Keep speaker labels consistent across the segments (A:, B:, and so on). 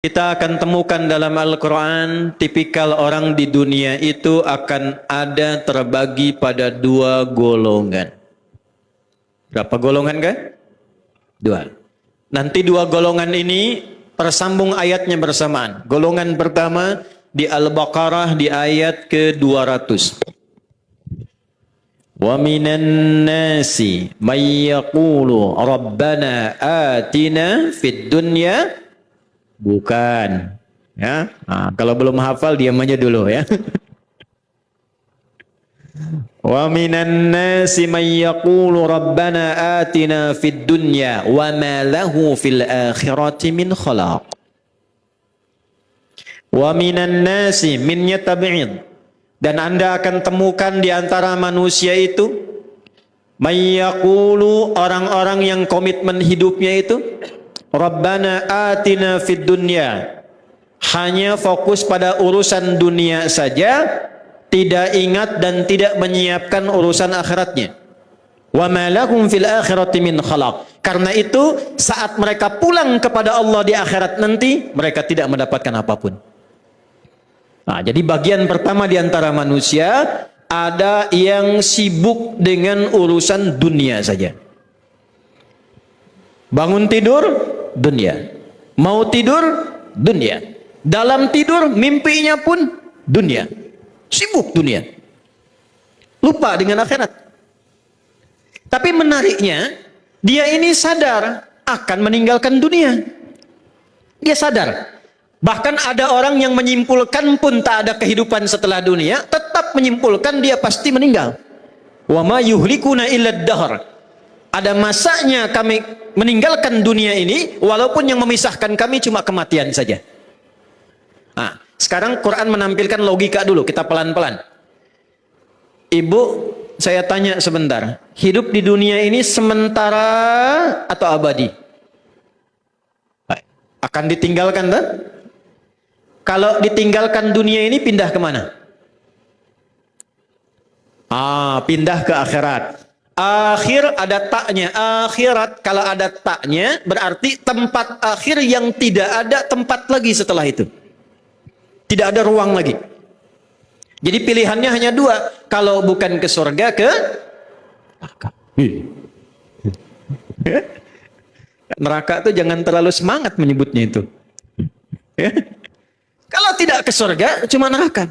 A: Kita akan temukan dalam Al-Quran, tipikal orang di dunia itu akan ada terbagi pada dua golongan. Berapa golongan kan? Dua. Nanti dua golongan ini tersambung ayatnya bersamaan. Golongan pertama di Al-Baqarah di ayat ke-200. Wa minan nasi may yaqulu rabbana atina fid dunya. Bukan, ya. Nah, kalau belum hafal diam aja dulu ya. Wa minan nasi may yaqulu rabbana atina fid dunya wa ma lahu fil akhirati min khalaq. Wa minan nasi min tabi'in, dan Anda akan temukan di antara manusia itu may yaqulu, orang-orang yang komitmen hidupnya itu Rabbana atina fid dunya, hanya fokus pada urusan dunia saja, tidak ingat dan tidak menyiapkan urusan akhiratnya. Wa ma lahum fil akhirati min khalaq. Karena itu saat mereka pulang kepada Allah di akhirat nanti, mereka tidak mendapatkan apapun. Nah, jadi bagian pertama di antara manusia ada yang sibuk dengan urusan dunia saja. Bangun tidur, dunia. Mau tidur, dunia. Dalam tidur, mimpinya pun dunia. Sibuk dunia. Lupa dengan akhirat. Tapi menariknya, dia ini sadar akan meninggalkan dunia. Dia sadar. Bahkan ada orang yang menyimpulkan pun tak ada kehidupan setelah dunia, tetap menyimpulkan dia pasti meninggal. Wa ma yuhlikuna illa ad-dahr. Ada masanya kami meninggalkan dunia ini, walaupun yang memisahkan kami cuma kematian saja. Nah, sekarang Quran menampilkan logika dulu, kita pelan-pelan. Ibu, saya tanya sebentar, hidup di dunia ini sementara atau abadi? Akan ditinggalkan kan? Kalau ditinggalkan dunia ini pindah kemana? Pindah ke akhirat. Akhir ada taknya, akhirat kalau ada taknya berarti tempat akhir yang tidak ada tempat lagi setelah itu. Tidak ada ruang lagi. Jadi pilihannya hanya dua, kalau bukan ke surga, ke neraka. Neraka itu jangan terlalu semangat menyebutnya itu. Kalau tidak ke surga, cuma neraka.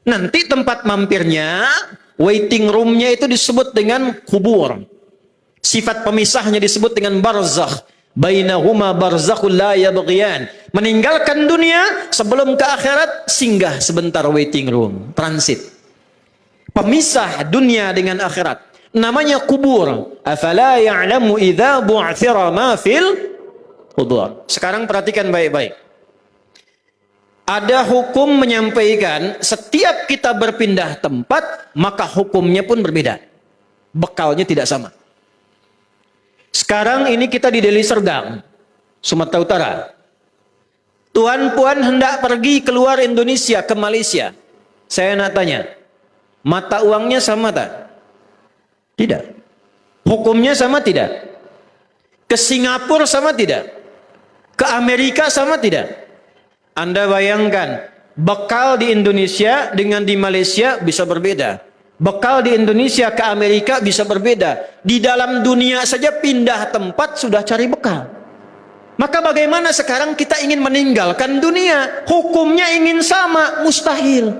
A: Nanti tempat mampirnya, waiting roomnya itu disebut dengan kubur. Sifat pemisahnya disebut dengan barzakh. Bainahuma barzakhul la yabghiyan. Meninggalkan dunia sebelum ke akhirat, singgah sebentar waiting room, transit. Pemisah dunia dengan akhirat. Namanya kubur. Afala ya'lamu idza bu'thira ma fil qubur. Sekarang perhatikan baik-baik. Ada hukum menyampaikan setiap kita berpindah tempat, maka hukumnya pun berbeda. Bekalnya tidak sama. Sekarang ini kita di Deli Serdang, Sumatera Utara. Tuan puan hendak pergi keluar Indonesia ke Malaysia. Saya nak tanya, mata uangnya sama tak? Tidak. Hukumnya sama tidak? Ke Singapura sama tidak? Ke Amerika sama tidak? Anda bayangkan, bekal di Indonesia dengan di Malaysia bisa berbeda. Bekal di Indonesia ke Amerika bisa berbeda. Di dalam dunia saja pindah tempat sudah cari bekal. Maka bagaimana sekarang kita ingin meninggalkan dunia? Hukumnya ingin sama, mustahil.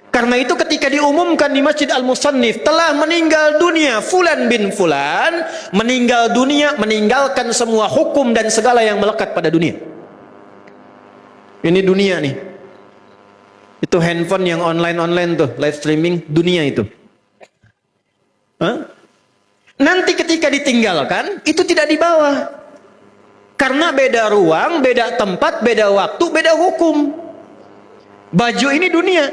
A: Karena itu ketika diumumkan di Masjid Al-Musannif telah meninggal dunia Fulan bin Fulan, meninggal dunia, meninggalkan semua hukum dan segala yang melekat pada dunia. Ini dunia nih. Itu handphone yang online tuh, live streaming dunia itu. Nanti ketika ditinggalkan, itu tidak dibawa. Karena beda ruang, beda tempat, beda waktu, beda hukum. Baju ini dunia.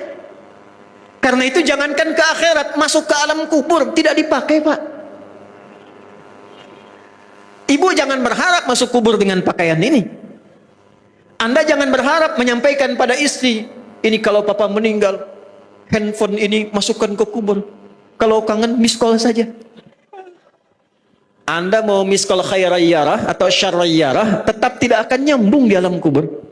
A: Karena itu jangankan ke akhirat, masuk ke alam kubur, tidak dipakai, Pak. Ibu jangan berharap masuk kubur dengan pakaian ini. Anda jangan berharap menyampaikan pada istri, ini kalau papa meninggal, handphone ini masukkan ke kubur. Kalau kangen, miss call saja. Anda mau miskol khairayyarah atau syarrayyarah, tetap tidak akan nyambung di alam kubur.